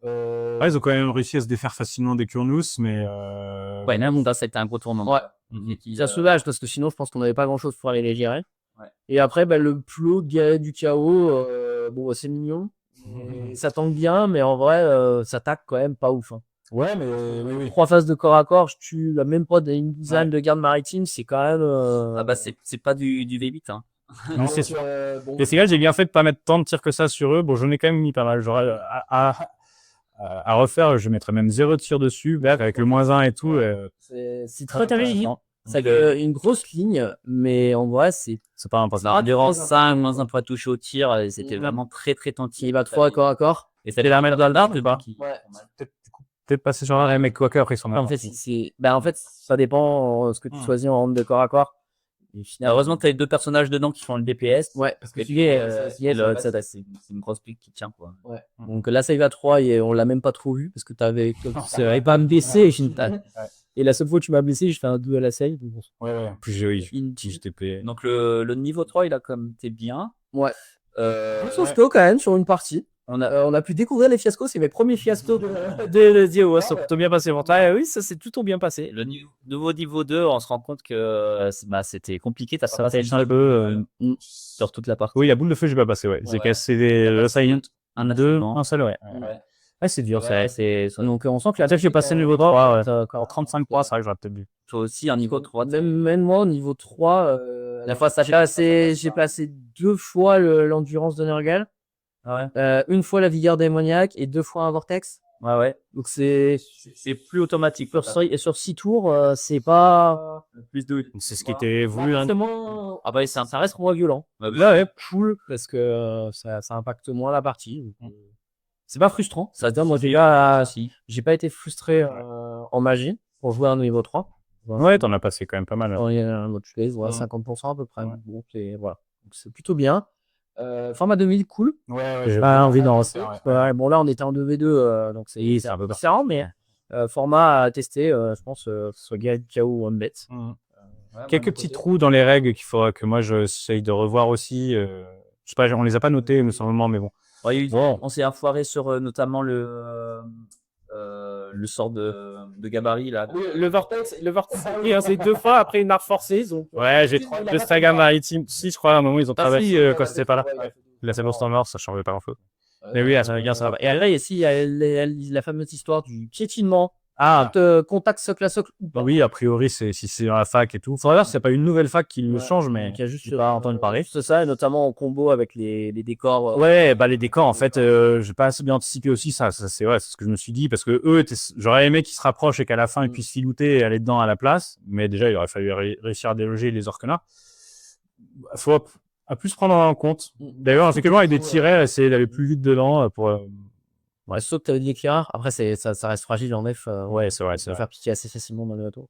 Ils ont quand même réussi à se défaire facilement des Kurnous mais ouais là c'était un gros tournant. Ouais. Ça soulage parce que sinon je pense qu'on n'avait pas grand chose pour aller les gérer. Et après le plot du chaos bon c'est mignon ça tank bien mais en vrai ça tac quand même pas ouf. Ouais mais oui. 3 phases de corps à corps tu la même pas une dizaine de gardes maritimes c'est quand même c'est pas du V8 hein. Non c'est sûr. Et c'est là j'ai bien fait de pas mettre tant de tirs que ça sur eux. Bon j'en ai quand même mis pas mal. Genre à refaire, je mettrais même 0 tir dessus, avec le -1 et tout. C'est très intéressant. C'est une grosse ligne, mais en vrai, c'est pas un poste. Durant 5, -1 pour toucher au tir, c'était vraiment très très tenté. Il va 3 corps à corps. Et ça allait la mettre dans le dard, ou pas? Peut-être passer sur un mec quoi après ils sont en fait, ça dépend ce que tu choisis en round de corps à corps. Heureusement que tu as les 2 personnages dedans qui font le DPS. Ouais, parce que c'est une grosse pique qui tient quoi. Ouais. Donc là, save à 3 et on l'a même pas trop vu parce que t'avais pas me blesser et la seule fois que tu m'as blessé, je fais un 2 à la save. Ouais. Plus j'ai TP. Donc le niveau 3, il a quand même été bien. Ouais. Sauveto quand même sur une partie. On a pu découvrir les fiascos, c'est mes premiers fiascos de Zero. Ça s'est plutôt bien passé pour toi. Oui, ça s'est plutôt bien passé. Le nouveau niveau 2, on se rend compte que c'était compliqué. T'as Ça tèche un peu. sur toute la partie. Oui, la boule de feu, j'ai pas passé, ouais. J'ai cassé le Silent. Un à Deux, non. un seul, ouais. Ouais, c'est dur, Ouais, Donc, on sent que la Peut-être que j'ai passé le niveau 3, ouais. encore 35 points, c'est vrai que j'aurais peut-être dû. Toi aussi, un niveau 3. Même moi, au niveau 3, la fois, j'ai passé 2 fois l'endurance de Nurgle, une fois la vigueur démoniaque et 2 fois un vortex. Ouais. Donc, c'est plus automatique. sur 6 tours, c'est pas. Plus de. C'est ce qui était voulu. Forcément, Ah bah, ça reste moins violent. Là, ouais. Cool, parce que ça impacte moins la partie. C'est pas frustrant. Ça C'est-à-dire, moi, j'ai pas été frustré en magie pour jouer à un niveau 3. Ouais, t'en as passé quand même pas mal. Il y a un autre phase, 50% à peu près. Bon, voilà. Donc, c'est plutôt bien. Format 2000, cool. Ouais, J'ai pas envie d'en refaire. Ouais, bon, là, on était en 2v2, donc c'est un peu différent, mais format à tester, je pense, soit Guide, KO ou Unbet. Quelques petits trous dans les règles qu'il faudra que moi j'essaye de revoir aussi. Je sais pas, on les a pas notés, me semble, mais bon. On s'est enfoiré sur notamment le sort de gabarit là. Le vortex, c'est 2 fois après une arme forcée. Donc, Ouais, j'ai le Saga Maritime. Si, je crois, à un moment, ils ont travaillé quand c'était pas là. La Sabre Stormer, ça changeait pas grand-chose. Mais oui, ça va. Et là, ici, il y a la fameuse histoire du piétinement. Ah, Contact socle à socle. bah oui, a priori, si c'est dans la fac et tout. Faudrait voir si c'est pas une nouvelle fac qui le change, mais Qui a juste j'ai pas entendu parler. C'est ça, et notamment en combo avec les décors. Ouais, bah les décors, en fait, j'ai pas assez bien anticipé aussi ça. C'est ce que je me suis dit, parce que eux, j'aurais aimé qu'ils se rapprochent et qu'à la fin, ils puissent filouter et aller dedans à la place. Mais déjà, il aurait fallu réussir à déloger les orques-là. Faut à plus prendre en compte. D'ailleurs, effectivement, avec des tirets, essayer d'aller plus vite dedans pour. Ouais, sauf que t'avais dit l'éclaireur. Après, ça reste fragile en F. Ouais, c'est vrai. Ça va faire piquer assez facilement dans le bateau.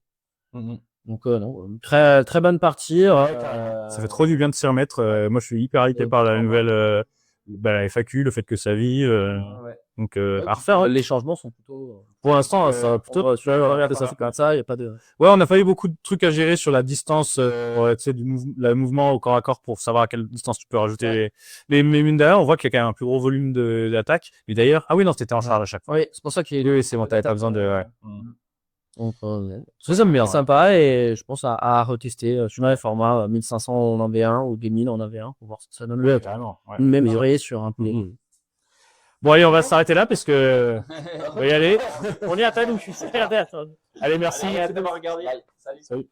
Donc, non, très, très bonne partie. Ça fait trop du bien de s'y remettre. Moi, je suis hyper hypé par la nouvelle la FAQ, le fait que ça vit. Donc, à refaire. Les changements sont plutôt. Pour l'instant, ça va plutôt. Regarde ça fait comme ça, il n'y a pas de. Ouais, on a pas eu beaucoup de trucs à gérer sur la distance, tu sais, le mouvement au corps à corps pour savoir à quelle distance tu peux rajouter les mines derrière. On voit qu'il y a quand même un plus gros volume d'attaque. Mais d'ailleurs, ah oui, non, c'était en charge à chaque fois. Oui, c'est pour ça qu'il est. Oui, c'est bon, t'avais pas besoin de. Ouais. Donc, ça me bien sympa et je pense à retester. Je suis dans les formats 1500 en 1v1 ou 2000 en 1v1 pour voir ce que ça donne. Ouais, carrément. Ouais. Même mesuré sur un play. Bon, allez, on va s'arrêter là parce que. On va y aller. On est à Tanou, je suis super. Allez, merci. Merci d'avoir regardé. Salut.